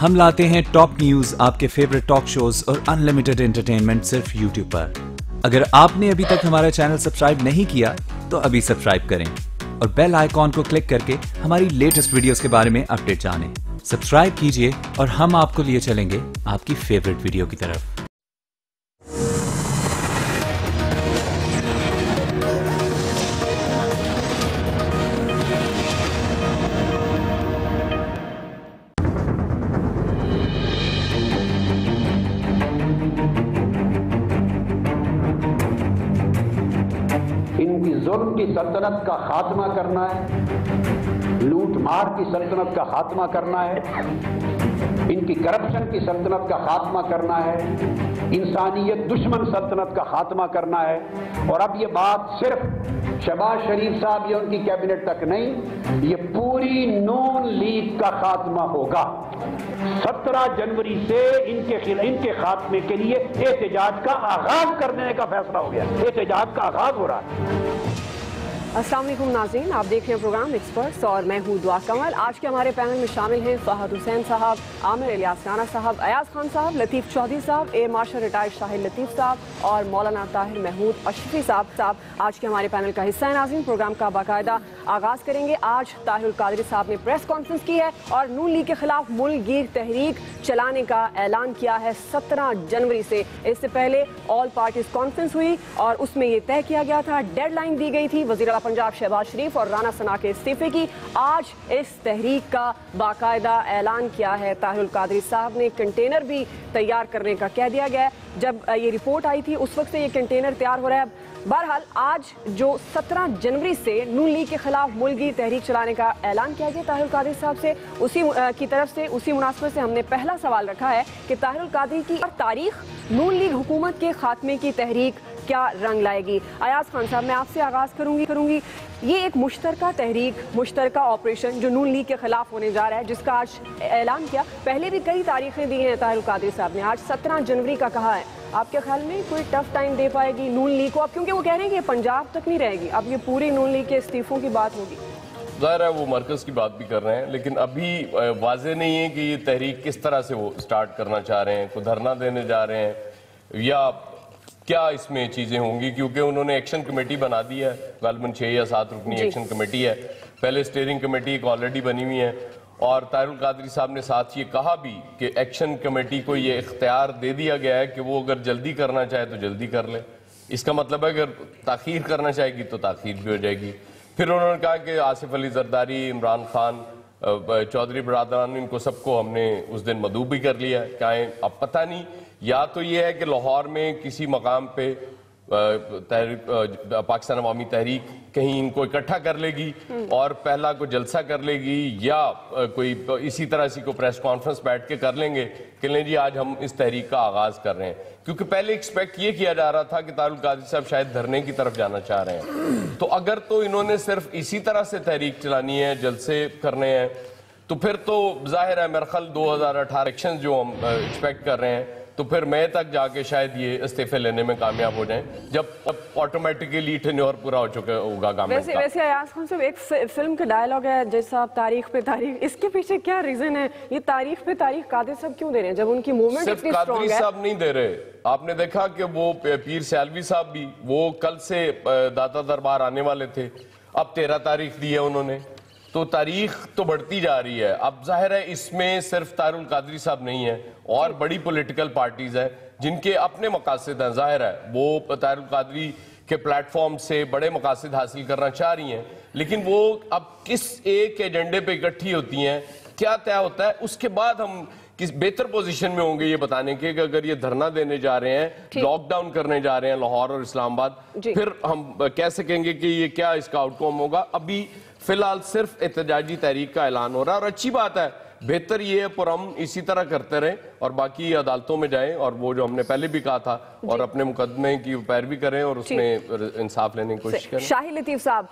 ہم لاتے ہیں ٹاپ نیوز، آپ کے فیوریٹ ٹاک شوز اور انلمیٹڈ انٹرٹینمنٹ صرف یوٹیوب پر۔ اگر آپ نے ابھی تک ہمارا چینل سبسکرائب نہیں کیا تو ابھی سبسکرائب کریں اور بیل آئیکن کو کلک کر کے ہماری لیٹسٹ ویڈیوز کے بارے میں اپڈیٹ جانیں۔ سبسکرائب کیجئے اور ہم آپ کو لیے چلیں گے آپ کی فیوریٹ ویڈیو کی طرف۔ ان کی ظلم کی سلطنت کا خاتمہ کرنا ہے، لوٹ مار کی سلطنت کا خاتمہ کرنا ہے، ان کی کرپشن کی سلطنت کا خاتمہ کرنا ہے، انسانیت دشمن سلطنت کا خاتمہ کرنا ہے۔ اور اب یہ بات صرف شہباز شریف صاحب یا ان کی کیبنٹ تک نہیں، یہ پوری نون لیگ کا خاتمہ ہوگا۔ 17 جنوری سے ان کے خاتمے کے لیے احتجاج کا آغاز کر دینے کا فیصلہ ہو گیا۔ احتجاج کا آغاز ہو رہا ہے۔ السلام علیکم ناظرین، آپ دیکھ رہے ہیں پروگرام ایکسپرٹس اور میں ہوں دعا کمل۔ آج کے ہمارے پینل میں شامل ہیں فہد حسین صاحب، عامر الیاس رانا صاحب، ایاز خان صاحب، لطیف چودھری صاحب، ایئر مارشل ریٹائرڈ شاہد لطیف صاحب اور مولانا طاہر محمود اشرفی صاحب آج کے ہمارے پینل کا حصہ ہیں۔ ناظرین، پروگرام کا باقاعدہ آغاز کریں گے۔ آج طاہر القادری صاحب نے پریس کانفرنس کی ہے اور نون لیگ کے خلاف ملک گیر تحریک چلانے کا اعلان کیا ہے 17 جنوری سے۔ اس سے پہلے آل پارٹیز کانفرنس ہوئی اور اس میں یہ طے کیا گیا تھا، ڈیڈ لائن دی گئی تھی وزیر اعلیٰ پنجاب شہباز شریف اور رانا ثنا کے استعفے کی۔ آج اس تحریک کا باقاعدہ اعلان کیا ہے طاہر القادری صاحب نے، کنٹینر بھی تیار کرنے کا کہہ دیا گیا ہے۔ جب یہ رپورٹ آئی تھی اس وقت سے یہ کنٹینر تیار ہو رہا ہے۔ بہرحال آج جو 17 جنوری سے نون لیگ کے خلاف ملک گیر تحریک چلانے کا اعلان کیا گیا طاہر القادری صاحب سے، اسی کی طرف سے اسی مناسبت سے ہم نے پہلا سوال رکھا ہے کہ طاہر القادری کی تاریخ نون لیگ حکومت کے خاتمے کی تحریک کیا رنگ لائے گی؟ ایاز خان صاحب، میں آپ سے آغاز کروں گی۔ یہ ایک مشترکہ تحریک، مشترکہ آپریشن جو نون لیگ کے خلاف ہونے جا رہا ہے، جس کا آج اعلان کیا، پہلے بھی کئی تاریخیں دی ہیں طاہر القادری صاحب نے، آج 17 جنوری کا کہا ہے۔ آپ کے خیال میں کوئی ٹف ٹائم دے پائے گی نون لیگ کو اب، کیونکہ وہ کہہ رہے ہیں کہ پنجاب تک نہیں رہے گی، اب یہ پوری نون لیگ کے استعفوں کی بات ہوگی؟ ظاہر ہے وہ مرکز کی بات بھی کر رہے ہیں، لیکن ابھی واضح نہیں ہے کہ یہ تحریک کس طرح سے وہ سٹارٹ کرنا چاہ رہے ہیں، کوئی دھرنا دینے جا رہے ہیں یا کیا اس میں چیزیں ہوں گی، کیونکہ انہوں نے ایکشن کمیٹی بنا دی ہے، غالباً 6 یا 7 رکنی ایکشن کمیٹی ہے۔ پہلے اسٹیئرنگ کمیٹی ایک آلریڈی بنی ہوئی ہے اور طاہر القادری صاحب نے ساتھ یہ کہا بھی کہ ایکشن کمیٹی کو یہ اختیار دے دیا گیا ہے کہ وہ اگر جلدی کرنا چاہے تو جلدی کر لے۔ اس کا مطلب ہے اگر تاخیر کرنا چاہے گی تو تاخیر بھی ہو جائے گی۔ پھر انہوں نے کہا کہ آصف علی زرداری، عمران خان، چودھری برادران، ان کو سب کو ہم نے اس دن مدعو بھی کر لیا ہے۔ کہیں اب پتہ نہیں، یا تو یہ ہے کہ لاہور میں کسی مقام پہ پاکستان عوامی تحریک کہیں ان کو اکٹھا کر لے گی اور پہلا کوئی جلسہ کر لے گی، یا کوئی اسی طرح سے کوئی پریس کانفرنس بیٹھ کے کر لیں گے کہ لیں جی آج ہم اس تحریک کا آغاز کر رہے ہیں۔ کیونکہ پہلے ایکسپیکٹ یہ کیا جا رہا تھا کہ طاہر القادری صاحب شاید دھرنے کی طرف جانا چاہ رہے ہیں، تو اگر تو انہوں نے صرف اسی طرح سے تحریک چلانی ہے، جلسے کرنے ہیں، تو پھر تو ظاہر ہے میرا خیال 2018 الیکشن جو ہم ایکسپیکٹ کر رہے ہیں تو پھر مئی تک جا کے شاید یہ استعفے لینے میں کامیاب ہو جائیں، جب آٹومیٹکلی ٹینیور پورا ہو چکا ہوگا گورنمنٹ کا۔ ویسے ایاز خان صاحب، ایک فلم کا ڈائلاگ ہے جیسا صاحب تاریخ پہ تاریخ، اس کے پیچھے کیا ریزن ہے؟ یہ تاریخ پہ تاریخ قادری صاحب کیوں دے رہے ہیں جب ان کی موومنٹ اتنی سٹرونگ ہے؟ صرف قادری صاحب نہیں دے رہے، آپ نے دیکھا کہ وہ پیر سیالوی صاحب بھی وہ کل سے داتا دربار آنے والے تھے، اب 13 تاریخ دی ہے انہوں نے، تو تاریخ تو بڑھتی جا رہی ہے۔ اب ظاہر ہے اس میں صرف طاہر القادری صاحب نہیں ہے، اور بڑی پولیٹیکل پارٹیز ہیں جن کے اپنے مقاصد ہیں، ظاہر ہے وہ طاہر القادری کے پلیٹ فارم سے بڑے مقاصد حاصل کرنا چاہ رہی ہیں، لیکن وہ اب کس ایک ایجنڈے پہ اکٹھی ہوتی ہیں، کیا طے ہوتا ہے، اس کے بعد ہم کس بہتر پوزیشن میں ہوں گے یہ بتانے کے کہ اگر یہ دھرنا دینے جا رہے ہیں، لاک ڈاؤن کرنے جا رہے ہیں لاہور اور اسلام آباد، پھر ہم کہہ سکیں گے کہ یہ کیا اس کا آؤٹ کم ہوگا۔ ابھی فی الحال صرف احتجاجی تحریک کا اعلان ہو رہا ہے، اور اچھی بات ہے، بہتر یہ ہے پرامن اسی طرح کرتے رہیں اور باقی عدالتوں میں جائیں اور وہ جو ہم نے پہلے بھی کہا تھا اور اپنے مقدمے کی پیروی کریں اور اس میں انصاف لینے کی کوشش کریں۔ شاہد لطیف صاحب،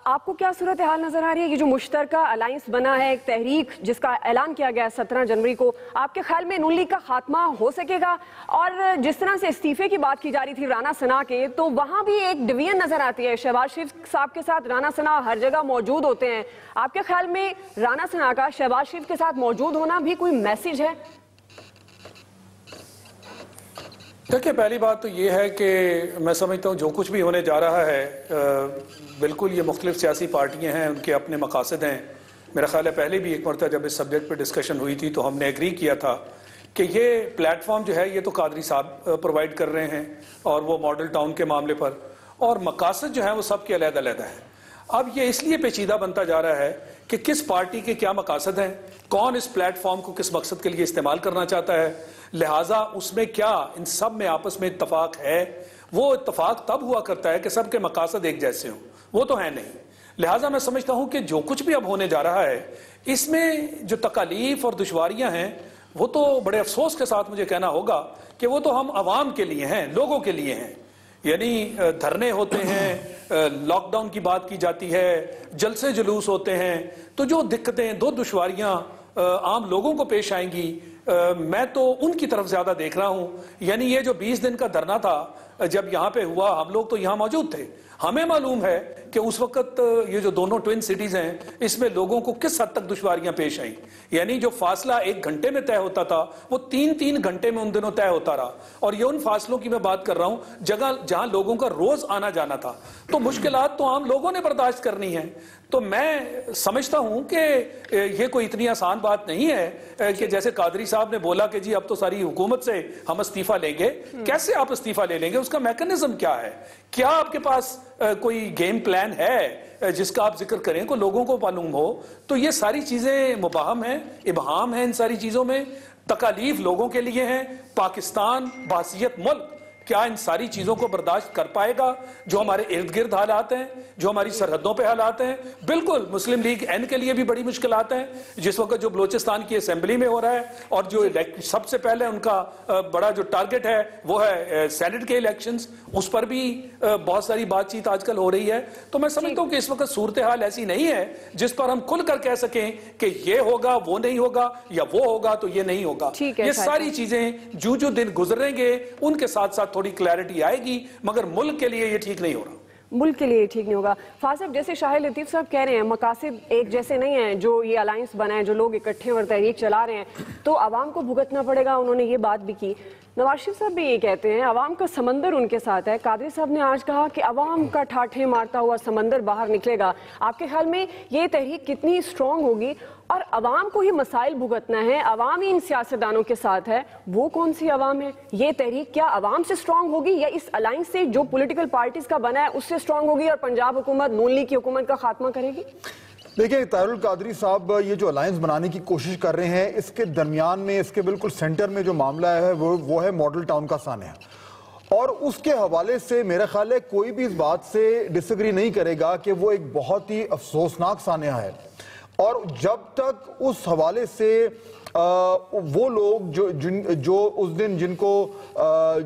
آپ کو کیا صورتحال نظر آ رہی ہے؟ یہ جو مشترکہ الائنس بنا ہے، ایک تحریک جس کا اعلان کیا گیا ہے 17 جنوری کو، آپ کے خیال میں نون لیگ کا خاتمہ ہو سکے گا؟ اور جس طرح سے استعفے کی بات کی جا رہی تھی رانا ثنا کے، تو وہاں بھی ایک ڈویژن نظر آتی ہے، شہباز شریف صاحب کے ساتھ رانا ثنا ہر جگہ موجود ہوتے ہیں، آپ کے خیال میں رانا ثنا کا شہباز شریف کے ساتھ موجود ہونا بھی کوئی میسج ہے؟ دیکھیں پہلی بات تو یہ ہے کہ میں سمجھتا ہوں جو کچھ بھی ہونے جا رہا ہے بالکل یہ مختلف سیاسی پارٹیاں ہیں، ان کے اپنے مقاصد ہیں. میرا خیال ہے پہلے بھی ایک مرتبہ جب اس سبجیکٹ پہ ڈسکشن ہوئی تھی تو ہم نے ایگری کیا تھا کہ یہ پلیٹ فارم جو ہے یہ تو قادری صاحب پرووائڈ کر رہے ہیں اور وہ ماڈل ٹاؤن کے معاملے پر، اور مقاصد جو ہیں وہ سب کے علیحدہ علیحدہ ہیں. اب یہ اس لیے پیچیدہ بنتا جا رہا ہے کہ کس پارٹی کے کیا مقاصد ہیں، کون اس پلیٹ فارم کو کس مقصد کے لیے استعمال کرنا چاہتا ہے، لہٰذا اس میں کیا ان سب میں آپس میں اتفاق ہے. وہ اتفاق تب ہوا کرتا ہے کہ سب کے مقاصد ایک جیسے ہوں، وہ تو ہے نہیں. لہٰذا میں سمجھتا ہوں کہ جو کچھ بھی اب ہونے جا رہا ہے اس میں جو تکالیف اور دشواریاں ہیں وہ تو بڑے افسوس کے ساتھ مجھے کہنا ہوگا کہ وہ تو ہم عوام کے لیے ہیں، لوگوں کے لیے ہیں. یعنی دھرنے ہوتے ہیں، لاک ڈاؤن کی بات کی جاتی ہے، جلسے جلوس ہوتے ہیں، تو جو دقتیں دو دشواریاں عام لوگوں کو پیش آئیں گی میں تو ان کی طرف زیادہ دیکھ رہا ہوں. یعنی یہ جو 20 دن کا دھرنا تھا جب یہاں پہ ہوا، ہم لوگ تو یہاں موجود تھے، ہمیں معلوم ہے کہ اس وقت یہ جو دونوں ٹوین سٹیز ہیں اس میں لوگوں کو کس حد تک دشواریاں پیش آئیں. یعنی جو فاصلہ 1 گھنٹے میں طے ہوتا تھا وہ 3 گھنٹے میں ان دنوں طے ہوتا رہا. اور یہ ان فاصلوں کی میں بات کر رہا ہوں جگہ جہاں لوگوں کا روز آنا جانا تھا. تو مشکلات تو عام لوگوں نے برداشت کرنی ہیں. تو میں سمجھتا ہوں کہ یہ کوئی اتنی آسان بات نہیں ہے کہ جیسے قادری صاحب نے بولا کہ جی اب تو ساری حکومت سے ہم استعفیٰ لیں گے. کیسے آپ استعفیٰ لے لیں گے؟ اس کا میکنزم کیا ہے؟ کیا آپ کے پاس کوئی گیم پلان ہے جس کا آپ ذکر کریں کو لوگوں کو معلوم ہو؟ تو یہ ساری چیزیں مبہم ہیں، ابہام ہیں ان ساری چیزوں میں. تکالیف لوگوں کے لیے ہیں. پاکستان بحیثیت ملک کیا ان ساری چیزوں کو برداشت کر پائے گا؟ جو ہمارے ارد گرد حالات ہیں، جو ہماری سرحدوں پہ حالات ہیں، بالکل مسلم لیگ این کے لیے بھی بڑی مشکلات ہیں. جس وقت جو بلوچستان کی اسمبلی میں ہو رہا ہے اور جو سب سے پہلے ان کا بڑا جو ٹارگٹ ہے وہ ہے سینٹ کے الیکشنز، اس پر بھی بہت ساری بات چیت آج کل ہو رہی ہے. تو میں سمجھتا ہوں کہ اس وقت صورتحال ایسی نہیں ہے جس پر ہم کھل کر کہہ سکیں کہ یہ ہوگا وہ نہیں ہوگا یا وہ ہوگا تو یہ نہیں ہوگا. یہ ساری چیزیں جو دن گزریں گے ان کے ساتھ ساتھ تھوڑی کلیئرٹی آئے گی، مگر ملک کے لیے یہ ٹھیک نہیں ہو رہا. ملک کے لیے ٹھیک نہیں ہوگا. فاصل جیسے شاہد لطیف صاحب کہہ رہے ہیں مقاصد ایک جیسے نہیں ہیں، جو یہ الائنس بنا ہے، جو لوگ اکٹھے اور تحریک چلا رہے ہیں تو عوام کو بھگتنا پڑے گا. انہوں نے یہ بات بھی کی. نواز شریف صاحب بھی یہ کہتے ہیں عوام کا سمندر ان کے ساتھ ہے. قادری صاحب نے آج کہا کہ عوام کا ٹھاٹھے مارتا ہوا سمندر باہر نکلے گا. آپ کے خیال میں یہ تحریک کتنی اسٹرانگ ہوگی؟ اور عوام کو ہی مسائل بھگتنا ہے، عوام ہی ان سیاستدانوں کے ساتھ ہے، وہ کون سی عوام ہے؟ یہ تحریک کیا عوام سے اسٹرانگ ہوگی یا اس الائنس سے جو پولیٹیکل پارٹیز کا بنا ہے اس سے اسٹرانگ ہوگی اور پنجاب حکومت نون لیگ کی حکومت کا خاتمہ کرے گی؟ دیکھیں طاہر القادری صاحب یہ جو الائنس بنانے کی کوشش کر رہے ہیں اس کے درمیان میں، اس کے بالکل سینٹر میں جو معاملہ ہے وہ ہے ماڈل ٹاؤن کا سانحہ. اور اس کے حوالے سے میرا خیال ہے کوئی بھی اس بات سے ڈس ایگری نہیں کرے گا کہ وہ ایک بہت ہی افسوسناک سانحہ ہے. اور جب تک اس حوالے سے وہ لوگ جو اس دن جن کو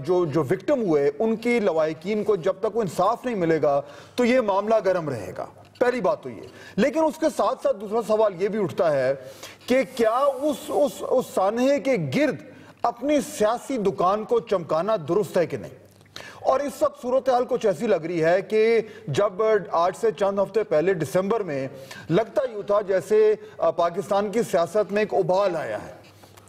جو وکٹم ہوئے ان کی لواحقین کو جب تک وہ انصاف نہیں ملے گا تو یہ معاملہ گرم رہے گا. پہلی بات تو یہ. لیکن اس کے ساتھ ساتھ دوسرا سوال یہ بھی اٹھتا ہے کہ کیا اس سانحے کے گرد اپنی سیاسی دکان کو چمکانا درست ہے کہ نہیں. اور اس وقت صورتحال کچھ ایسی لگ رہی ہے کہ جب آج سے چند ہفتے پہلے دسمبر میں لگتا یوں تھا جیسے پاکستان کی سیاست میں ایک ابال آیا ہے.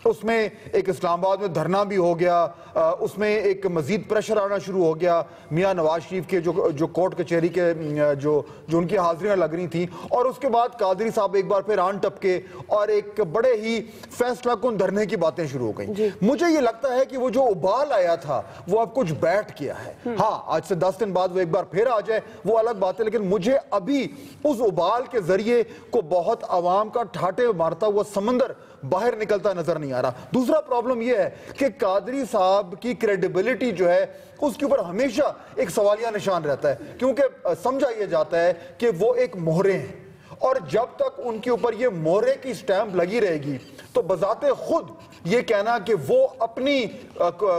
اس میں ایک اسلام آباد میں دھرنا بھی ہو گیا، اس میں ایک مزید پریشر آنا شروع ہو گیا میاں نواز شریف کے جو کورٹ کچہری کے جو ان کی حاضریاں لگ رہی تھیں. اور اس کے بعد قادری صاحب ایک بار پھر آن ٹپکے اور ایک بڑے ہی فیصلہ کن دھرنے کی باتیں شروع ہو گئیں. مجھے یہ لگتا ہے کہ وہ جو ابال آیا تھا وہ اب کچھ بیٹھ گیا ہے. ہاں آج سے 10 دن بعد وہ ایک بار پھر آ جائے وہ الگ بات ہے، لیکن مجھے ابھی اس ابال کے ذریعے کو بہت عوام کا ٹھاٹے مارتا ہوا سمندر باہر نکلتا نظر نہیں آ رہا. دوسرا پرابلم یہ ہے کہ قادری صاحب کی کریڈیبلٹی جو ہے اس کے اوپر ہمیشہ ایک سوالیہ نشان رہتا ہے، کیونکہ سمجھا یہ جاتا ہے کہ وہ ایک مہرے ہیں اور جب تک ان کے اوپر یہ مہرے کی سٹیمپ لگی رہے گی تو بذات خود یہ کہنا کہ وہ اپنی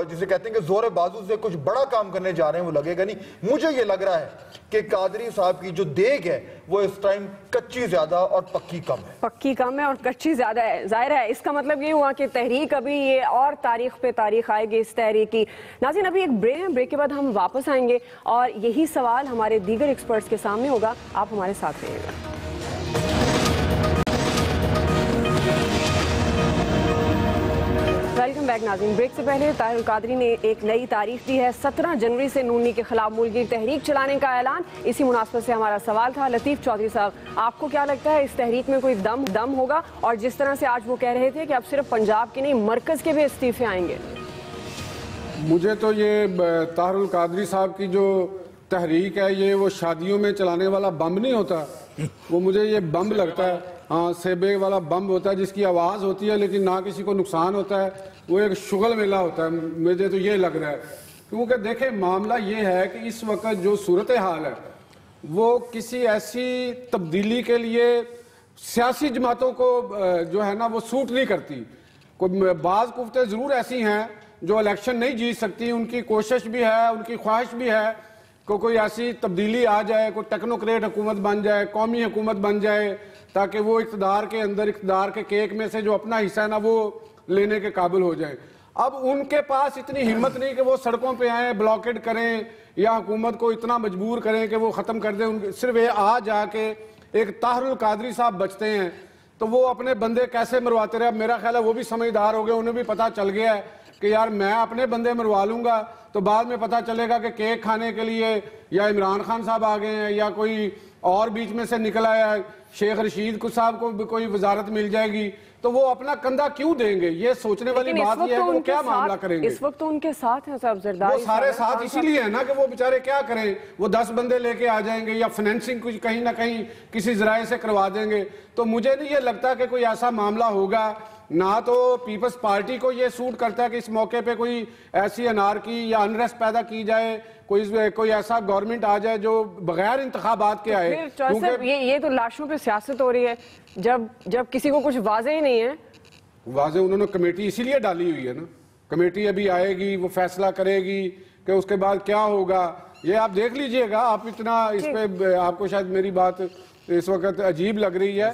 جسے کہتے ہیں کہ زور بازو سے کچھ بڑا کام کرنے جا رہے ہیں وہ لگے گا نہیں. مجھے یہ لگ رہا ہے کہ قادری صاحب کی جو دیگ ہے وہ اس ٹائم کچی زیادہ اور پکی کم ہے. پکی کم ہے اور کچی زیادہ ہے. ظاہر ہے اس کا مطلب یہ ہوا کہ تحریک ابھی یہ اور تاریخ پہ تاریخ آئے گی اس تحریک کی. ناظرین ابھی ایک بریک ہے، بریک کے بعد ہم واپس آئیں گے اور یہی سوال ہمارے دیگر ایکسپرٹس کے سامنے ہوگا. آپ ہمارے ساتھ رہیے گا. بیک ناظرین، بریک سے پہلے طاہر القادری نے ایک نئی تاریخ دی ہے، 17 جنوری سے نونی کے خلاف ملک گیر تحریک چلانے کا اعلان۔ اسی مناسبت سے ہمارا سوال تھا لطیف چودھری صاحب، آپ کو کیا لگتا ہے اس تحریک میں کوئی دم ہوگا؟ اور جس طرح سے آج وہ کہہ رہے تھے کہ اب صرف پنجاب کے نہیں مرکز کے بھی استعفے آئیں گے۔ مجھے تو یہ طاہر القادری صاحب کی جو تحریک ہے یہ وہ شادیوں میں چلانے والا بم نہیں ہوتا، وہ مجھے یہ بم لگتا ہے، ہاں سیبے والا بم ہوتا ہے جس کی آواز ہوتی ہے لیکن نہ کسی کو نقصان ہوتا ہے، وہ ایک شغل میلہ ہوتا ہے، مجھے تو یہ لگ رہا ہے۔ کیونکہ دیکھیں معاملہ یہ ہے کہ اس وقت جو صورتحال ہے وہ کسی ایسی تبدیلی کے لیے سیاسی جماعتوں کو جو ہے نا وہ سوٹ نہیں کرتی۔ بعض قوتیں ضرور ایسی ہیں جو الیکشن نہیں جیت سکتی، ان کی کوشش بھی ہے، ان کی خواہش بھی ہے کہ کوئی ایسی تبدیلی آ جائے، کوئی ٹیکنوکریٹ حکومت بن جائے، قومی حکومت بن جائے، تاکہ وہ اقتدار کے اندر اقتدار کے کیک میں سے جو اپنا حصہ ہے نا وہ لینے کے قابل ہو جائے۔ اب ان کے پاس اتنی ہمت نہیں کہ وہ سڑکوں پہ آئیں، بلاکیڈ کریں یا حکومت کو اتنا مجبور کریں کہ وہ ختم کر دیں۔ صرف آ جا کے ایک طاہر القادری صاحب بچتے ہیں تو وہ اپنے بندے کیسے مرواتے رہے۔ اب میرا خیال ہے وہ بھی سمجھدار ہو گئے، انہیں بھی پتہ چل گیا ہے کہ یار میں اپنے بندے مروا لوں گا تو بعد میں پتہ چلے گا کہ کیک کھانے کے لیے یا عمران خان صاحب آ گئے ہیں یا کوئی اور بیچ میں سے نکل آیا ہے، شیخ رشید صاحب کو بھی کوئی وزارت مل جائے گی تو وہ اپنا کندھا کیوں دیں گے؟ یہ سوچنے والی بات یہ ہے کہ وہ کیا معاملہ کریں گے۔ اس وقت تو ان کے ساتھ ہیں صاحب زرداری، وہ سارے ساتھ اسی لیے ہیں نا کہ وہ بیچارے کیا کریں، وہ 10 بندے لے کے آ جائیں گے یا فنانسنگ کچھ کہیں نہ کہیں کسی ذرائع سے کروا دیں گے۔ تو مجھے نہیں یہ لگتا کہ کوئی ایسا معاملہ ہوگا، نہ تو پیپلز پارٹی کو یہ سوٹ کرتا ہے کہ اس موقع پہ کوئی ایسی انارکی یا انریسٹ پیدا کی جائے، کوئی ایسا گورنمنٹ آ جائے جو بغیر انتخابات کے آئے۔ یہ تو لاشوں پہ سیاست ہو رہی ہے جب کسی کو کچھ واضح ہی نہیں ہے۔ واضح انہوں نے کمیٹی اسی لیے ڈالی ہوئی ہے نا، کمیٹی ابھی آئے گی، وہ فیصلہ کرے گی کہ اس کے بعد کیا ہوگا۔ یہ آپ دیکھ لیجئے گا، آپ اتنا اس پہ آپ کو شاید میری بات اس وقت عجیب لگ رہی ہے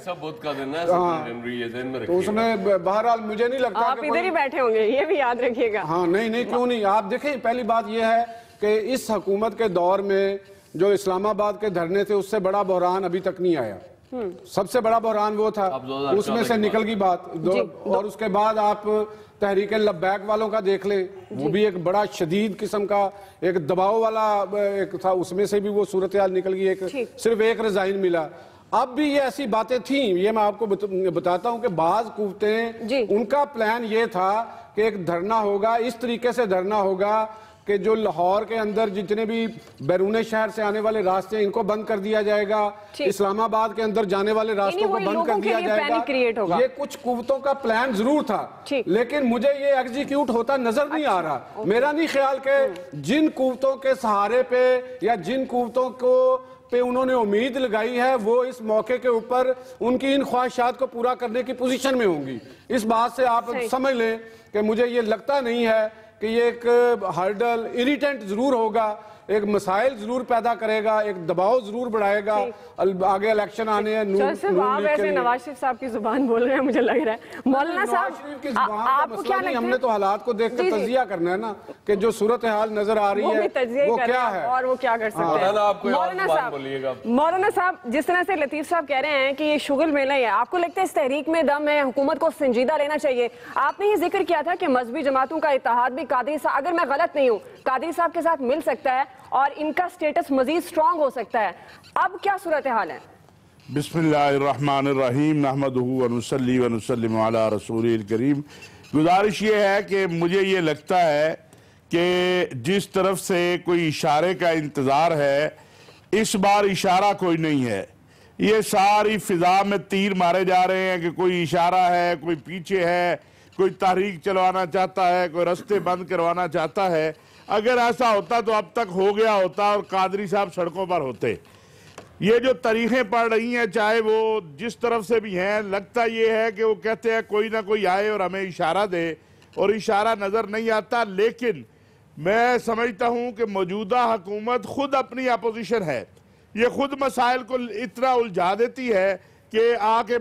تو اس میں بہرحال مجھے نہیں لگتا آپ ادھر ہی بیٹھے ہوں گے، یہ بھی یاد رکھیے گا۔ ہاں نہیں کیوں نہیں، آپ دیکھیں پہلی بات یہ ہے کہ اس حکومت کے دور میں جو اسلام آباد کے دھرنے تھے اس سے بڑا بحران ابھی تک نہیں آیا۔ سب سے بڑا بحران وہ تھا، اس میں سے نکل گئی بات۔ اور اس کے بعد آپ تحریک لبیک والوں کا دیکھ لیں، وہ بھی ایک بڑا شدید قسم کا ایک دباؤ والا ایک تھا، اس میں سے بھی وہ صورتحال نکل گئی، صرف ایک ریزائن ملا۔ اب بھی یہ ایسی باتیں تھیں، یہ میں آپ کو بتاتا ہوں کہ بعض قوتیں ان کا پلان یہ تھا کہ ایک دھرنا ہوگا، اس طریقے سے دھرنا ہوگا کہ جو لاہور کے اندر جتنے بھی بیرون شہر سے آنے والے راستے ان کو بند کر دیا جائے گا، اسلام آباد کے اندر جانے والے راستوں کو بند کر دیا جائے گا۔ یہ کچھ قوتوں کا پلان ضرور تھا لیکن مجھے یہ ایگزیکیوٹ ہوتا نظر نہیں آ رہا۔ میرا نہیں خیال کہ جن قوتوں کے سہارے پہ یا جن قوتوں پہ انہوں نے امید لگائی ہے وہ اس موقع کے اوپر ان کی ان خواہشات کو پورا کرنے کی پوزیشن میں ہوں گی۔ اس بات سے آپ سمجھ لیں کہ مجھے یہ لگتا نہیں ہے کہ یہ ایک ہرڈل اریٹنٹ ضرور ہوگا، ایک مسائل ضرور پیدا کرے گا، ایک دباؤ ضرور بڑھائے گا، آگے الیکشن آنے ہیں۔ آپ ایسے نواز شریف صاحب کی زبان بول رہے ہیں، مجھے لگ رہا ہے مولانا صاحب آپ کو کیا لگتا ہے؟ ہم نے تو حالات کو دیکھ کر تجزیہ کرنا ہے نا کہ جو صورتحال نظر آ رہی ہے وہ کیا ہے اور وہ کیا کر سکتے ہیں۔ مولانا صاحب جس طرح سے لطیف صاحب کہہ رہے ہیں کہ یہ شغل میلہ ہے، آپ کو لگتا ہے اس تحریک میں دم ہے، حکومت کو سنجیدہ لینا چاہیے؟ آپ نے یہ ذکر کیا تھا کہ مذہبی جماعتوں کا اتحاد بھی قادری صاحب، اگر میں غلط نہیں ہوں، قادری صاحب کے ساتھ مل سکتا ہے اور ان کا سٹیٹس مزید سٹرونگ ہو سکتا ہے۔ اب کیا صورتحال ہے؟ بسم اللہ الرحمن الرحیم، نحمدہ ونصلی ونسلم علی رسول الکریم۔ گزارش یہ ہے کہ مجھے یہ لگتا ہے کہ جس طرف سے کوئی اشارے کا انتظار ہے، اس بار اشارہ کوئی نہیں ہے۔ یہ ساری فضا میں تیر مارے جا رہے ہیں کہ کوئی اشارہ ہے، کوئی پیچھے ہے، کوئی تحریک چلوانا چاہتا ہے، کوئی رستے بند کروانا چاہتا ہے۔ اگر ایسا ہوتا تو اب تک ہو گیا ہوتا اور قادری صاحب سڑکوں پر ہوتے۔ یہ جو تاریخیں پڑھ رہی ہیں چاہے وہ جس طرف سے بھی ہیں، لگتا یہ ہے کہ وہ کہتے ہیں کوئی نہ کوئی آئے اور ہمیں اشارہ دے، اور اشارہ نظر نہیں آتا۔ لیکن میں سمجھتا ہوں کہ موجودہ حکومت خود اپنی اپوزیشن ہے، یہ خود مسائل کو اتنا الجھا دیتی ہے کہ آکے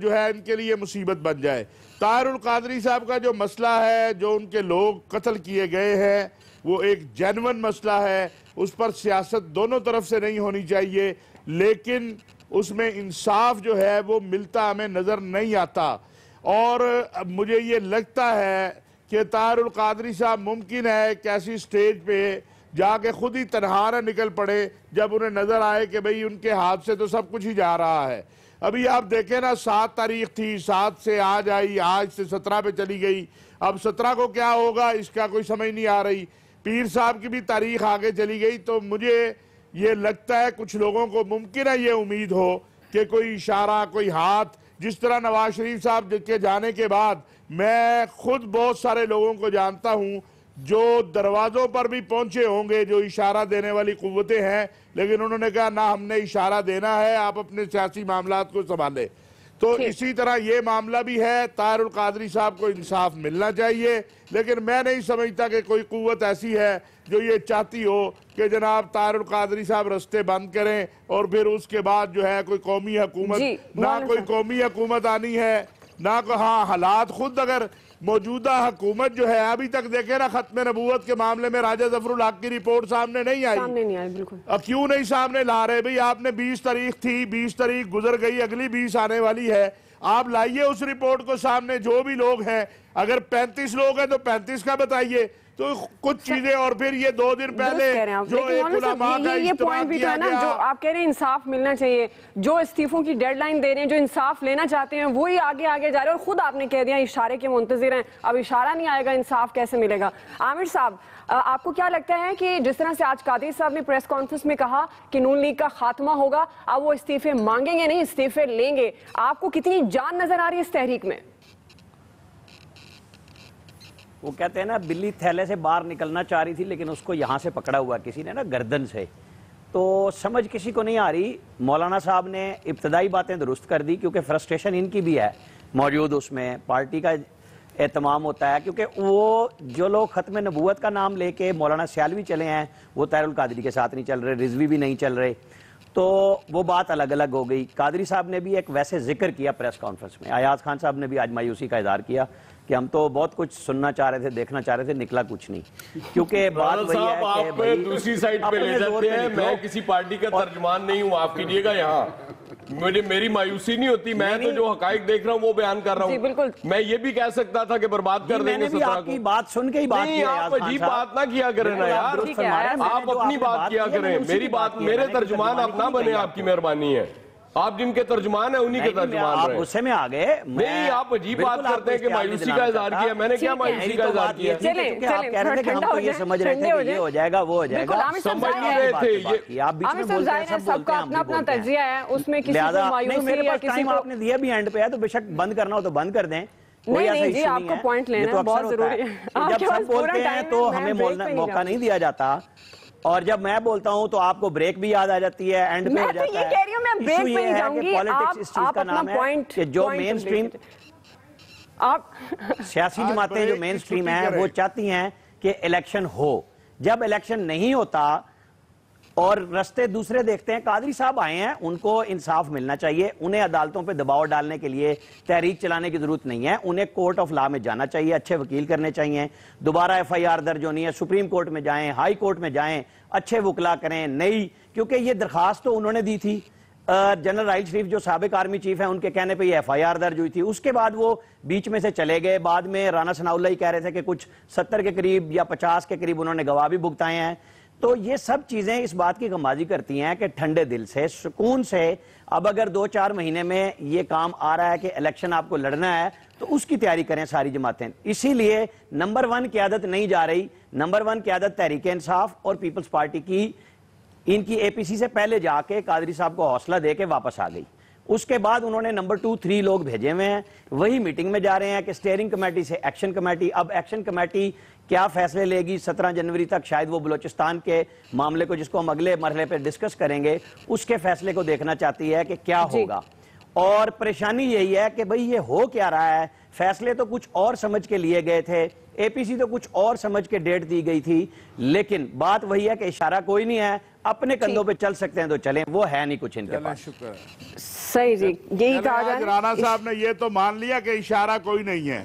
جو ہے ان کے لیے مصیبت بن جائے۔ طاہر القادری صاحب کا جو مسئلہ ہے، جو ان کے لوگ قتل کیے گئے ہیں، وہ ایک جینون مسئلہ ہے، اس پر سیاست دونوں طرف سے نہیں ہونی چاہیے، لیکن اس میں انصاف جو ہے وہ ملتا ہمیں نظر نہیں آتا۔ اور مجھے یہ لگتا ہے کہ طاہر القادری صاحب ممکن ہے ایک ایسی سٹیج پہ جا کے خود ہی تنہا نہ نکل پڑے جب انہیں نظر آئے کہ بھئی ان کے ہاتھ سے تو سب کچھ ہی جا رہا ہے. ابھی آپ دیکھیں نا 7 تاریخ تھی، 7 سے آج آئی، آج سے 17 پہ چلی گئی. اب 17 کو کیا ہوگا اس کا کوئی سمجھ نہیں آ رہی. پیر صاحب کی بھی تاریخ آگے چلی گئی. تو مجھے یہ لگتا ہے کچھ لوگوں کو ممکن ہے یہ امید ہو کہ کوئی اشارہ، کوئی ہاتھ، جس طرح نواز شریف صاحب کے جانے کے بعد میں خود بہت سارے لوگوں کو جانتا ہوں جو دروازوں پر بھی پہنچے ہوں گے، جو اشارہ دینے والی قوتیں ہیں، لیکن انہوں نے کہا نہ ہم نے اشارہ دینا ہے، آپ اپنے سیاسی معاملات کو سنبھالیں. تو اسی طرح یہ معاملہ بھی ہے. طاہر القادری صاحب کو انصاف ملنا چاہیے، لیکن میں نہیں سمجھتا کہ کوئی قوت ایسی ہے جو یہ چاہتی ہو کہ جناب طاہر القادری صاحب رستے بند کریں اور پھر اس کے بعد جو ہے کوئی قومی حکومت، نہ کوئی قومی حکومت آنی ہے نہ کوئی. ہاں حالات خود اگر موجودہ حکومت جو ہے ابھی تک دیکھیں نا ختم نبوت کے معاملے میں راجہ ظفر الحق کی رپورٹ سامنے نہیں آئی. بالکل. اب کیوں نہیں سامنے لا رہے بھئی؟ آپ نے 20 تاریخ تھی، 20 تاریخ گزر گئی، اگلی 20 آنے والی ہے. آپ لائیے اس رپورٹ کو سامنے. جو بھی لوگ ہیں، اگر 35 لوگ ہیں تو 35 کا بتائیے. تو کچھ چیزیں، اور پھر یہ 2 دن پہلے جو ایک علماء کا اجتماع کیا گیا، جو آپ کہہ رہے ہیں انصاف ملنا چاہیے، جو استعفوں کی ڈیڈ لائن دے رہے ہیں، جو انصاف لینا چاہتے ہیں، وہی آگے آگے جا رہے ہیں. اور خود آپ نے کہہ دیا اشارے کے منتظر ہیں. اب اشارہ نہیں آئے گا، انصاف کیسے ملے گا؟ عامر صاحب، آپ کو کیا لگتا ہے کہ جس طرح سے آج قادری صاحب نے پریس کانفرنس میں کہا کہ نون لیگ کا خاتمہ ہوگا، اب وہ استعفے مانگیں گے نہیں، استعفے لیں گے، آپ کو کتنی جان نظر آ رہی ہے اس تحریک میں؟ وہ کہتے ہیں نا بلی تھیلے سے باہر نکلنا چاہ رہی تھی لیکن اس کو یہاں سے پکڑا ہوا کسی نے نا گردن سے. تو سمجھ کسی کو نہیں آ رہی. مولانا صاحب نے ابتدائی باتیں درست کر دی کیونکہ فرسٹریشن ان کی بھی ہے موجود. اس میں پارٹی کا اہتمام ہوتا ہے کیونکہ وہ جو لوگ ختم نبوت کا نام لے کے مولانا سیالوی چلے ہیں وہ طاہر القادری کے ساتھ نہیں چل رہے، رضوی بھی نہیں چل رہے. تو وہ بات الگ الگ ہو گئی. قادری صاحب نے بھی ایک ویسے ذکر کیا پریس کانفرنس میں. ایاز خان صاحب نے بھی آج مایوسی کا اظہار کیا کہ ہم تو بہت کچھ سننا چاہ رہے تھے، دیکھنا چاہ رہے تھے، نکلا کچھ نہیں. کیونکہ بات وہی ہے کہ آپ دوسری سائٹ پہ لے جاتے ہیں. میں کسی پارٹی کا ترجمان نہیں ہوں، آپ کیجئے گا. یہاں میری مایوسی نہیں ہوتی. میں تو جو حقائق دیکھ رہا ہوں وہ بیان کر رہا ہوں. میں یہ بھی کہہ سکتا تھا کہ برباد کر دیں گے 17 کو. آپ کی بات سن کے ہی بات کی. آپ عجیب بات نہ کیا کریں نا یار. آپ اپنی بات کیا کریں، میری بات، میرے ترجمان آپ نہ بنے. آپ کی مہربانی ہے. آپ جن کے ترجمان ہیں انہی کے ترجمان رہے. آپ غصے میں آگئے. نہیں، آپ عجیب بات کرتے ہیں کہ مایوسی کا اظہار کیا. میں نے کیا مایوسی کا اظہار کیا؟ آپ کہہ رہے تھے کہ ہم تو یہ سمجھ رہے تھے کہ یہ ہو جائے گا، وہ ہو جائے گا. سمجھ نہیں رہے تھے. آپ بیچ میں بولتے ہیں، سب بولتے ہیں، ہم بھی بولتے ہیں. لہذا میرے پاس ٹائم آپ نے دیا بھی اینڈ پہ ہے تو بے شک بند کرنا ہو تو بند کر دیں. نہیں جی، آپ کو پوائنٹ لینا ہے، بہت ضروری ہے. جب سب بولتے ہیں تو ہمیں موقع نہیں دیا جاتا، اور جب میں بولتا ہوں تو آپ کو بریک بھی یاد آ جاتی ہے، اینڈ پہ ہو جاتا ہے. میں تو یہ کہہ رہی ہوں، میں بریک پہ نہیں جاؤں گی. پالیٹکس اس چیز کا نام ہے کہ جو مین سٹریم سیاسی جماعتیں جو مین سٹریم ہیں وہ چاہتی ہیں کہ الیکشن ہو. جب الیکشن نہیں ہوتا اور رستے دوسرے دیکھتے ہیں. قادری صاحب آئے ہیں، ان کو انصاف ملنا چاہیے. انہیں عدالتوں پہ دباؤ ڈالنے کے لیے تحریک چلانے کی ضرورت نہیں ہے. انہیں کورٹ آف لا میں جانا چاہیے، اچھے وکیل کرنے چاہیے. دوبارہ FIR درج ہونی ہے، سپریم کورٹ میں جائیں، ہائی کورٹ میں جائیں، اچھے وکلا کریں. نئی، کیونکہ یہ درخواست تو انہوں نے دی تھی. جنرل راحیل شریف جو سابق آرمی چیف ہیں ان کے کہنے پہ یہ FIR درج ہوئی تھی. اس کے بعد وہ بیچ میں سے چلے گئے. بعد میں رانا ثناء اللہ ہی کہہ رہے تھے کہ کچھ 70 کے قریب یا 50 کے قریب انہوں نے گواہ بھی بھگتائے ہیں. تو یہ سب چیزیں اس بات کی غمازی کرتی ہیں کہ ٹھنڈے دل سے، سکون سے، اب اگر 2-4 مہینے میں یہ کام آ رہا ہے کہ الیکشن آپ کو لڑنا ہے تو اس کی تیاری کریں ساری جماعتیں. اسی لیے نمبر 1 قیادت نہیں جا رہی. نمبر 1 قیادت تحریک انصاف اور پیپلز پارٹی کی، ان کی APC سے پہلے جا کے قادری صاحب کو حوصلہ دے کے واپس آ گئی. اس کے بعد انہوں نے نمبر 2-3 لوگ بھیجے ہوئے ہیں، وہی میٹنگ میں جا رہے ہیں کہ اسٹیئرنگ کمیٹی سے ایکشن کمیٹی. اب ایکشن کمیٹی کیا فیصلے لے گی 17 جنوری تک؟ شاید وہ بلوچستان کے معاملے کو، جس کو ہم اگلے مرحلے پہ ڈسکس کریں گے، اس کے فیصلے کو دیکھنا چاہتی ہے کہ کیا ہوگا. اور پریشانی یہی ہے کہ بھئی یہ ہو کیا رہا ہے. فیصلے تو کچھ اور سمجھ کے لیے گئے تھے، APC تو کچھ اور سمجھ کے ڈیٹ دی گئی تھی، لیکن بات وہی ہے کہ اشارہ کوئی نہیں ہے. اپنے کندھوں پہ چل سکتے ہیں تو چلیں، وہ ہے نہیں کچھ ان کے پاس. شکر. صحیح جی، یہی کہا جائے. رانا صاحب نے یہ تو مان لیا کہ اشارہ کوئی نہیں ہے.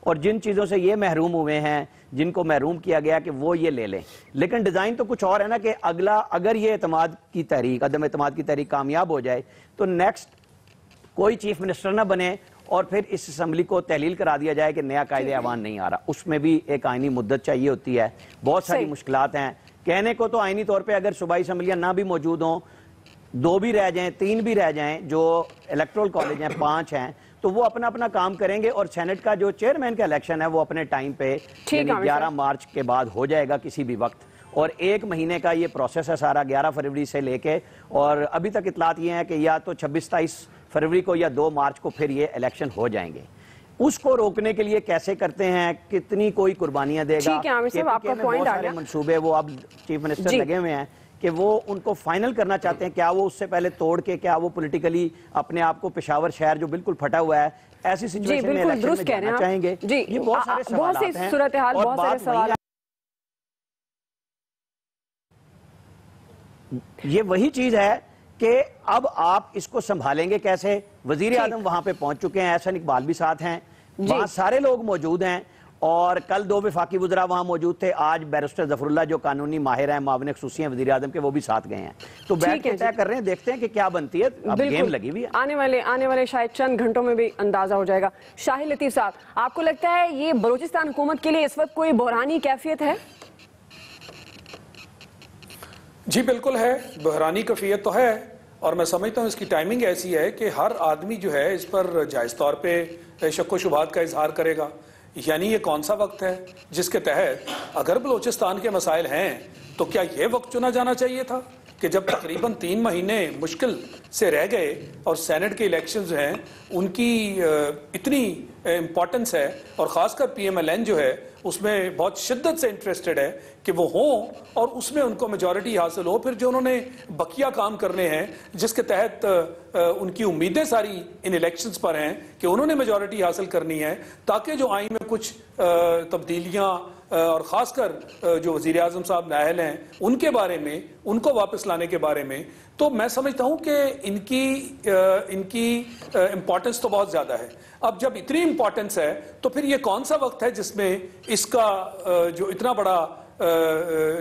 اور جن چیزوں سے یہ محروم ہوئے ہیں، جن کو محروم کیا گیا کہ وہ یہ لے لیں. لیکن ڈیزائن تو کچھ اور ہے نا کہ اگر یہ اعتماد کی تحریک، عدم اعتماد کی تحریک کامیاب ہو جائے تو نیکسٹ کوئی چیف منسٹر نہ بنے اور پھر اس اسمبلی کو تحلیل کرا دیا جائے کہ نیا قائد اعوان نہیں آ رہا. اس میں بھی ایک آئینی مدت چاہیے ہوتی ہے. بہت ساری مشکلات ہیں. کہنے کو تو آئینی طور پہ اگر صوبائی اسمبلیاں نہ بھی موجود ہوں، 2 بھی رہ جائیں، 3 بھی رہ جائیں، جو الیکٹرل کالج ہیں 5 ہیں، تو وہ اپنا اپنا کام کریں گے. اور سینٹ کا جو چیئرمین کا الیکشن ہے وہ اپنے ٹائم پہ 11 مارچ کے بعد ہو جائے گا کسی بھی وقت. اور 1 مہینے کا یہ پروسیس ہے سارا، 11 فروری سے لے کے. اور ابھی تک اطلاعات یہ ہیں کہ یا تو 26-27 فروری کو یا 2 مارچ کو پھر یہ الیکشن ہو جائیں گے. اس کو روکنے کے لیے کیسے کرتے ہیں، کتنی کوئی قربانیاں دے گا. آپ کا پوائنٹ آ گیا. منصوبے وہ اب چیف منسٹر لگے ہوئے ہیں کہ وہ ان کو فائنل کرنا چاہتے ہیں. کیا وہ اس سے پہلے توڑ کے، کیا وہ پولیٹیکلی اپنے آپ کو پشاور شہر جو بالکل پھٹا ہوا ہے ایسی سچویشن میں الیکشن میں جانا چاہیں گے؟ یہ بہت سارے سوالات ہیں. صورتحال بہت سارے سوال. یہ وہی چیز ہے کہ اب آپ اس کو سنبھالیں گے کیسے. وزیر اعظم وہاں پہ پہنچ چکے ہیں، احسن اقبال بھی ساتھ ہیں، وہاں سارے لوگ موجود ہیں. اور کل 2 وفاقی وزراء وہاں موجود تھے. آج بیرسٹر ظفر اللہ جو قانونی ماہر ہیں، معاون خصوصی ہیں وزیر اعظم کے، وہ بھی ساتھ گئے ہیں. تو بیٹھ کے طے کر رہے ہیں، دیکھتے ہیں کہ کیا بنتی ہے. اب گیم لگی ہوئی ہے. آنے والے شاید چند گھنٹوں میں بھی اندازہ ہو جائے گا. شاہد لطیف صاحب، آپ کو لگتا ہے یہ بلوچستان حکومت کے لیے اس وقت کوئی بحرانی کیفیت ہے؟ جی بالکل ہے، بحرانی کیفیت تو ہے. اور میں سمجھتا ہوں اس کی ٹائمنگ ایسی ہے کہ ہر آدمی جو ہے اس پر جائز طور پہ شک و شبہات کا اظہار کرے گا. یعنی یہ کون سا وقت ہے جس کے تحت اگر بلوچستان کے مسائل ہیں تو کیا یہ وقت چنا جانا چاہیے تھا کہ جب تقریباً 3 مہینے مشکل سے رہ گئے اور سینٹ کے الیکشنز ہیں ان کی اتنی امپورٹنس ہے، اور خاص کر پی ایم ایل این جو ہے اس میں بہت شدت سے انٹرسٹڈ ہے کہ وہ ہوں اور اس میں ان کو میجورٹی حاصل ہو. پھر جو انہوں نے بقیہ کام کرنے ہیں جس کے تحت ان کی امیدیں ساری ان الیکشنز پر ہیں کہ انہوں نے میجورٹی حاصل کرنی ہے تاکہ جو آئین میں کچھ تبدیلیاں اور خاص کر جو وزیر اعظم صاحب نااہل ہیں ان کے بارے میں، ان کو واپس لانے کے بارے میں، تو میں سمجھتا ہوں کہ ان کی امپورٹنس تو بہت زیادہ ہے. اب جب اتنی امپورٹنس ہے تو پھر یہ کون سا وقت ہے جس میں اس کا جو اتنا بڑا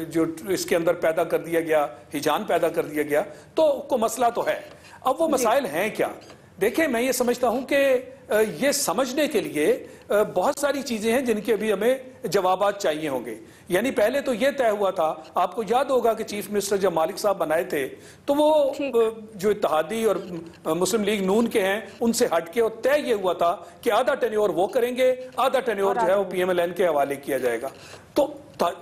جو اس کے اندر پیدا کر دیا گیا، ہیجان پیدا کر دیا گیا، تو کو مسئلہ تو ہے. اب وہ مسائل ہیں کیا؟ دیکھیں، میں یہ سمجھتا ہوں کہ یہ سمجھنے کے لیے بہت ساری چیزیں ہیں جن کے ابھی ہمیں جوابات چاہیے ہوں گے. یعنی پہلے تو یہ طے ہوا تھا، آپ کو یاد ہوگا کہ چیف منسٹر جب مالک صاحب بنائے تھے تو وہ جو اتحادی اور مسلم لیگ نون کے ہیں ان سے ہٹ کے اور طے یہ ہوا تھا کہ آدھا ٹینیور وہ کریں گے، آدھا ٹینیور جو ہے وہ پی ایم ایل این کے حوالے کیا جائے گا. تو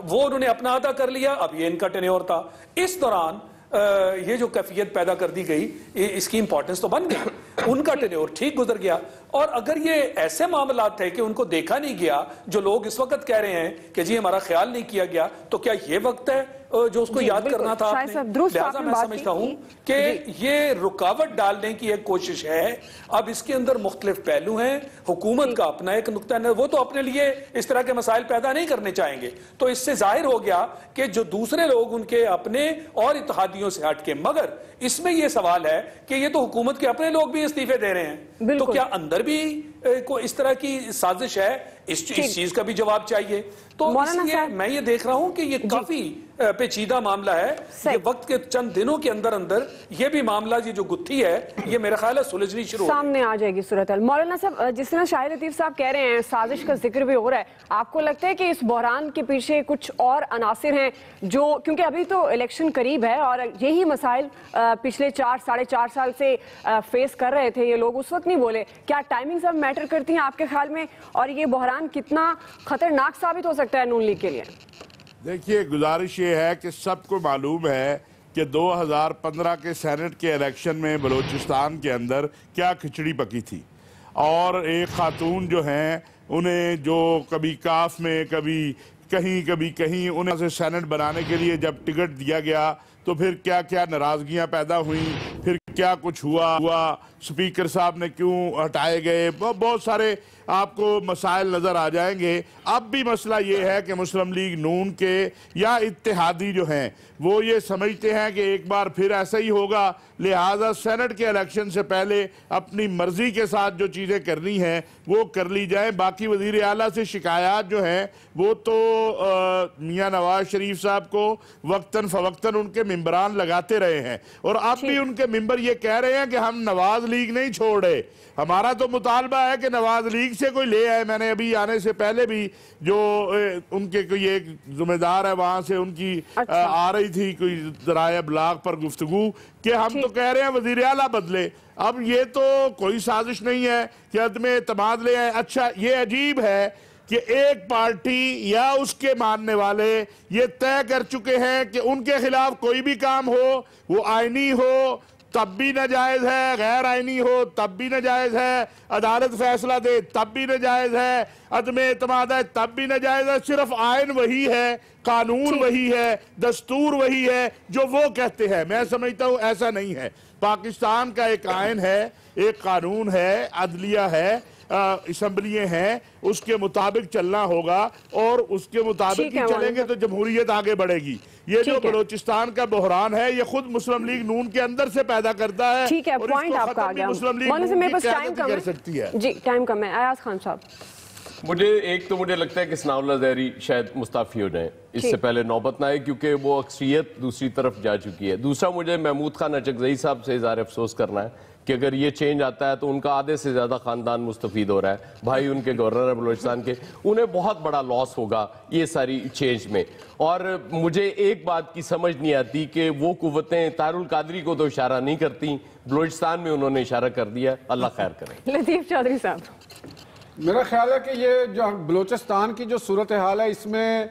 وہ انہوں نے اپنا آدھا کر لیا، اب یہ ان کا ٹینیور تھا. اس دوران یہ جو کیفیت پیدا کر دی گئی، اس کی امپورٹنس تو بن گئی. ان کا ٹینیور ٹھیک گزر گیا. اور اگر یہ ایسے معاملات تھے کہ ان کو دیکھا نہیں گیا، جو لوگ اس وقت کہہ رہے ہیں کہ جی ہمارا خیال نہیں کیا گیا، تو کیا یہ وقت ہے جو اس کو یاد کرنا تھا آپ نے؟ لہٰذا میں سمجھتا ہوں کہ یہ رکاوٹ ڈالنے کی ایک کوشش ہے. اب اس کے اندر مختلف پہلو ہیں. حکومت کا اپنا ایک نقطہ نظر، وہ تو اپنے لیے اس طرح کے مسائل پیدا نہیں کرنے چاہیں گے. تو اس سے ظاہر ہو گیا کہ جو دوسرے لوگ ان کے اپنے اور اتحادیوں سے ہٹ کے، مگر اس میں یہ سوال ہے کہ یہ تو حکومت کے اپنے لوگ بھی استعفے دے رہے ہیں، تو کیا اندر بھی کو اس طرح کی سازش ہے؟ اس چیز کا بھی جواب چاہیے. تو اس لیے میں یہ دیکھ رہا ہوں کہ یہ کافی پیچیدہ معاملہ ہے. یہ وقت کے چند دنوں کے اندر یہ بھی معاملہ جو گتھی ہے یہ میرا خیال ہے سلجھنی شروع سامنے آ جائے گی صورتحال. مولانا صاحب، جس طرح شاہد لطیف صاحب کہہ رہے ہیں سازش کا ذکر بھی ہو رہا ہے، آپ کو لگتا ہے کہ اس بحران کے پیچھے کچھ اور عناصر ہیں جو، کیونکہ ابھی تو الیکشن قریب ہے اور یہی مسائل پچھلے 4-4.5 سال سے فیس کر رہے تھے یہ لوگ، اس وقت نہیں بولے؟ کیا ٹائمنگز اب میٹر کرتی ہیں آپ کے خیال میں؟ اور یہ بحران کتنا خطرناک ثابت ہو سکتا ہے نون لیگ کے لیے؟ دیکھیے، گزارش یہ ہے کہ سب کو معلوم ہے کہ 2015 کے سینٹ کے الیکشن میں بلوچستان کے اندر کیا کھچڑی پکی تھی. اور ایک خاتون جو ہیں انہیں جو کبھی کاف میں کبھی کہیں انہیں سے سینٹ بنانے کے لیے جب ٹکٹ دیا گیا تو پھر کیا کیا ناراضگیاں پیدا ہوئیں، پھر کیا کچھ ہوا. سپیکر صاحب نے کیوں ہٹائے گئے، بہت سارے آپ کو مسائل نظر آ جائیں گے۔ اب بھی مسئلہ یہ ہے کہ مسلم لیگ نون کے یا اتحادی جو ہیں وہ یہ سمجھتے ہیں کہ ایک بار پھر ایسا ہی ہوگا، لہٰذا سینٹ کے الیکشن سے پہلے اپنی مرضی کے ساتھ جو چیزیں کرنی ہیں وہ کر لی جائیں۔ باقی وزیر اعلیٰ سے شکایات جو ہیں وہ تو میاں نواز شریف صاحب کو وقتاً فوقتاً ان کے ممبران لگاتے رہے ہیں، اور اب بھی ان کے ممبر یہ کہہ رہے ہیں کہ ہم نواز لیگ نہیں چھوڑ رہے، ہمارا تو مطالبہ ہے کہ نواز لیگ سے کوئی لے آئے۔ میں نے ابھی آنے سے پہلے بھی جو ان کے کوئی ایک ذمہ دار ہے وہاں سے ان کی آ رہی تھی کوئی ذرائع ابلاغ پر گفتگو کہ ہم تو کہہ رہے ہیں وزیر اعلیٰ بدلے۔ اب یہ تو کوئی سازش نہیں ہے کہ عدم اعتماد لے آئے۔ اچھا یہ عجیب ہے کہ ایک پارٹی یا اس کے ماننے والے یہ طے کر چکے ہیں کہ ان کے خلاف کوئی بھی کام ہو وہ آئینی ہو تب بھی ناجائز ہے، غیر آئینی ہو تب بھی ناجائز ہے، عدالت فیصلہ دے تب بھی ناجائز ہے، عدم اعتماد ہے تب بھی ناجائز ہے۔ صرف آئین وہی ہے، قانون وہی ہے، دستور وہی ہے جو وہ کہتے ہیں۔ میں سمجھتا ہوں ایسا نہیں ہے۔ پاکستان کا ایک آئین ہے، ایک قانون ہے، عدلیہ ہے، اسمبلیاں ہیں، اس کے مطابق چلنا ہوگا، اور اس کے مطابق ہی چلیں گے تو جمہوریت آگے بڑھے گی۔ یہ جو بلوچستان کا بحران ہے یہ خود مسلم لیگ نون کے اندر سے پیدا کرتا ہے، ٹھیک ہے، اور اس کو ختم بھی مسلم لیگ نون کی قیادت کر سکتی ہے۔ جی ٹائم کم ہے۔ ایاز خان صاحب، مجھے لگتا ہے کہ ثناء اللہ زہری شاید مستعفی ہو جائیں، اس سے پہلے نوبت نہ آئے کیونکہ وہ اکثریت دوسری طرف جا چکی ہے۔ دوسرا مجھے محمود خان اچکزئی صاحب سے اظہار افسوس کرنا ہے کہ اگر یہ چینج آتا ہے تو ان کا آدھے سے زیادہ خاندان مستفید ہو رہا ہے، بھائی ان کے گورنر ہے بلوچستان کے، انہیں بہت بڑا لاس ہوگا یہ ساری چینج میں۔ اور مجھے ایک بات کی سمجھ نہیں آتی کہ وہ قوتیں طاہر القادری کو تو اشارہ نہیں کرتی، بلوچستان میں انہوں نے اشارہ کر دیا۔ اللہ خیر کرے۔ لطیف چودھری صاحب، میرا خیال ہے کہ یہ جو بلوچستان کی جو صورتحال ہے اس میں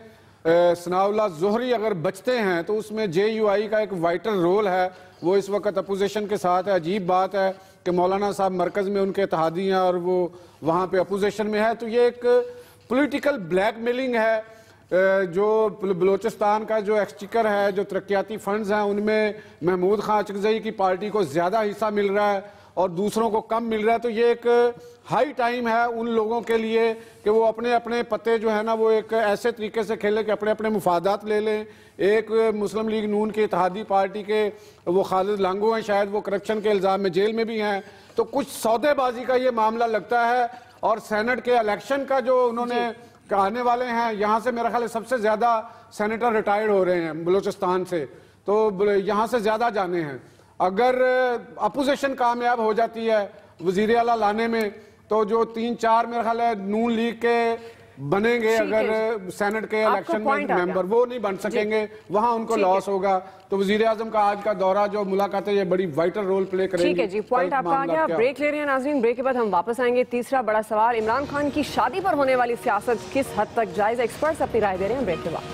ثناء اللہ زہری اگر بچتے ہیں تو اس میں جے یو آئی کا ایک وائٹل رول ہے، وہ اس وقت اپوزیشن کے ساتھ ہے۔ عجیب بات ہے کہ مولانا صاحب مرکز میں ان کے اتحادی ہیں اور وہ وہاں پہ اپوزیشن میں ہے، تو یہ ایک پولیٹیکل بلیک میلنگ ہے۔ جو بلوچستان کا جو ایکسچیکر ہے، جو ترقیاتی فنڈز ہیں، ان میں محمود خان اچکزئی کی پارٹی کو زیادہ حصہ مل رہا ہے اور دوسروں کو کم مل رہا ہے، تو یہ ایک ہائی ٹائم ہے ان لوگوں کے لیے کہ وہ اپنے اپنے پتے جو ہے نا وہ ایک ایسے طریقے سے کھیلے کہ اپنے اپنے مفادات لے لیں۔ ایک مسلم لیگ نون کے اتحادی پارٹی کے وہ خالد لانگو ہیں، شاید وہ کرپشن کے الزام میں جیل میں بھی ہیں، تو کچھ سودے بازی کا یہ معاملہ لگتا ہے۔ اور سینٹ کے الیکشن کا جو انہوں نے آنے والے ہیں، یہاں سے میرا خیال ہے سب سے زیادہ سینیٹر ریٹائرڈ ہو رہے ہیں بلوچستان سے، تو یہاں سے زیادہ جانے ہیں۔ اگر اپوزیشن کامیاب ہو جاتی ہے وزیر اعلیٰ لانے میں تو جو 3-4 میرا خیال ہے نون لیگ کے بنیں گے اگر سینٹ کے الیکشن میں ممبر، وہ نہیں بن سکیں گے، وہاں ان کو لاس ہوگا۔ تو وزیر اعظم کا آج کا دورہ جو ملاقات ہے یہ بڑی وائٹل رول پلے کریں گی۔ ٹھیک ہے جی، پوائنٹ آپ کا آ گیا۔ بریک لے رہے ہیں ناظرین، بریک کے بعد ہم واپس آئیں گے۔ تیسرا بڑا سوال، عمران خان کی شادی پر ہونے والی سیاست کس حد تک جائز؟ ایکسپرٹس اپنی رائے دے رہے ہیں، بریک کے بعد۔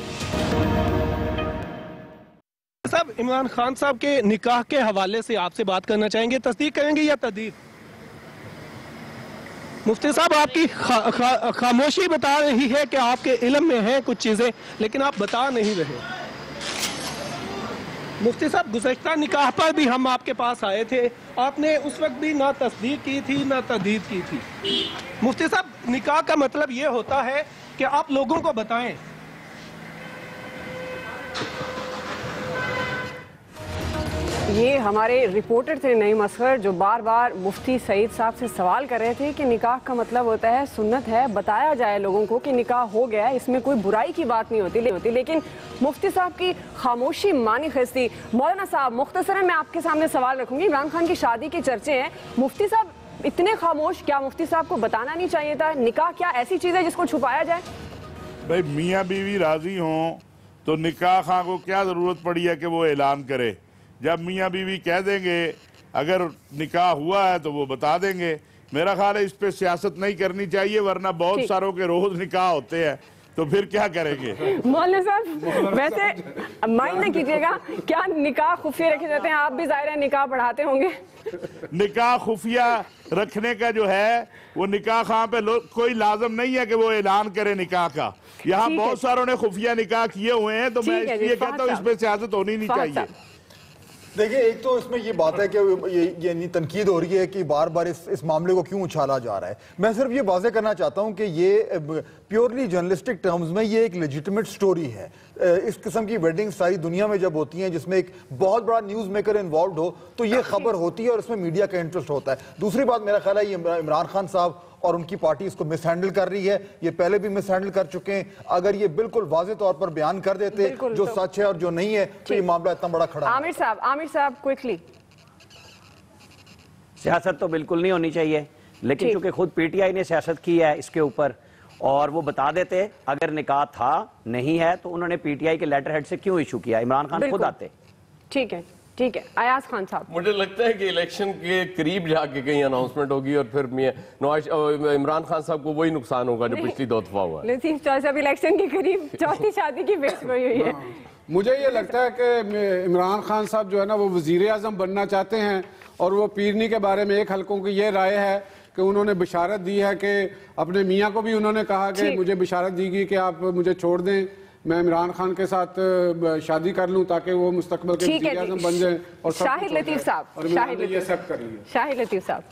صاحب، عمران خان صاحب کے نکاح کے حوالے سے آپ سے بات کرنا چاہیں گے، تصدیق کریں گے یا تردید؟ مفتی صاحب، آپ کی خاموشی بتا رہی ہے کہ آپ کے علم میں ہیں کچھ چیزیں لیکن آپ بتا نہیں رہے۔ مفتی صاحب، گزشتہ نکاح پر بھی ہم آپ کے پاس آئے تھے، آپ نے اس وقت بھی نہ تصدیق کی تھی نہ تردید کی تھی۔ مفتی صاحب، نکاح کا مطلب یہ ہوتا ہے کہ آپ لوگوں کو بتائیں۔ یہ ہمارے رپورٹر تھے نعیم اصغر جو بار بار مفتی سعید صاحب سے سوال کر رہے تھے کہ نکاح کا مطلب ہوتا ہے سنت ہے، بتایا جائے لوگوں کو کہ نکاح ہو گیا ہے، اس میں کوئی برائی کی بات نہیں ہوتی، لیکن مفتی صاحب کی خاموشی مانی خستی۔ مولانا صاحب، مختصراً میں آپ کے سامنے سوال رکھوں گی، عمران خان کی شادی کے چرچے ہیں، مفتی صاحب اتنے خاموش، کیا مفتی صاحب کو بتانا نہیں چاہیے تھا؟ نکاح کیا ایسی چیز ہے جس کو چھپایا جائے؟ بھائی میاں بیوی راضی ہوں تو نکاح خواہ کو کیا ضرورت پڑی ہے کہ وہ اعلان کرے؟ جب میاں بیوی کہہ دیں گے اگر نکاح ہوا ہے تو وہ بتا دیں گے۔ میرا خیال ہے اس پہ سیاست نہیں کرنی چاہیے، ورنہ بہت ساروں کے روز نکاح ہوتے ہیں تو پھر کیا کریں گے؟ مولانا صاحب ویسے مائنڈ نہ کیجیے گا، کیا نکاح خفیہ رکھے جاتے ہیں؟ آپ بھی ظاہر ہے نکاح پڑھاتے ہوں گے۔ نکاح خفیہ رکھنے کا جو ہے وہ نکاح خواہ پہ کوئی لازم نہیں ہے کہ وہ اعلان کرے نکاح کا۔ یہاں بہت ساروں نے خفیہ نکاح کیے ہوئے ہیں، تو میں اس لیے کہتا ہوں اس پہ سیاست ہونی نہیں چاہیے۔ دیکھیں ایک تو اس میں یہ بات ہے کہ یعنی تنقید ہو رہی ہے کہ بار بار اس معاملے کو کیوں اچھالا جا رہا ہے. میں صرف یہ واضح کرنا چاہتا ہوں کہ یہ پیورلی جرنلسٹک ٹرمز میں یہ ایک لیجیٹمیٹ سٹوری ہے. اس قسم کی ویڈنگ ساری دنیا میں جب ہوتی ہیں جس میں ایک بہت بڑا نیوز میکر انوالوڈ ہو تو یہ خبر ہوتی ہے اور اس میں میڈیا کا انٹرسٹ ہوتا ہے. دوسری بات میرا خیال ہے یہ عمران خان صاحب اور ان کی پارٹی اس کو مس ہینڈل کر رہی ہے. یہ پہلے بھی مس ہینڈل کر چکے ہیں. اگر یہ بالکل واضح طور پر بیان کر دیتے جو سچ ہے اور جو نہیں ہے تو یہ معاملہ اتنا بڑا کھڑا ہے. عامر صاحب کوئکلی. سیاست تو بالکل نہیں ہونی چاہیے لیکن چونکہ خود پی ٹی آئی نے سیاست کی ہے اس کے اوپر اور وہ بتا دیتے اگر نکاح تھا نہیں ہے تو انہوں نے پی ٹی آئی کے لیٹر ہیڈ سے کیوں ایشو کیا. عمران خان خود آتے. ٹھیک ہے ایاز خان صاحب. مجھے لگتا ہے کہ الیکشن کے قریب جا کے کہیں اناؤنسمنٹ ہوگی اور پھر عمران خان صاحب کو وہی نقصان ہوگا جو پچھلی 2 دفعہ ہوا ہے. لطیف چوہدری صاحب الیکشن کے قریب چوتھی شادی کی پیش گوئی ہوئی ہے. مجھے یہ لگتا ہے کہ عمران خان صاحب جو ہے نا وہ وزیر اعظم بننا چاہتے ہیں اور وہ پیرنی کے بارے میں ایک حلقوں کی یہ رائے ہے کہ انہوں نے بشارت دی ہے کہ اپنے میاں کو بھی انہوں نے کہا کہ مجھے بشارت دی گئی کہ آپ مجھے چھوڑ دیں میں عمران خان کے ساتھ شادی کر لوں تاکہ وہ مستقبل کے وزیر اعظم بن جائیں اور شاہد لطیف صاحب اور یہ ایکسپٹ کر لیا. شاہد لطیف صاحب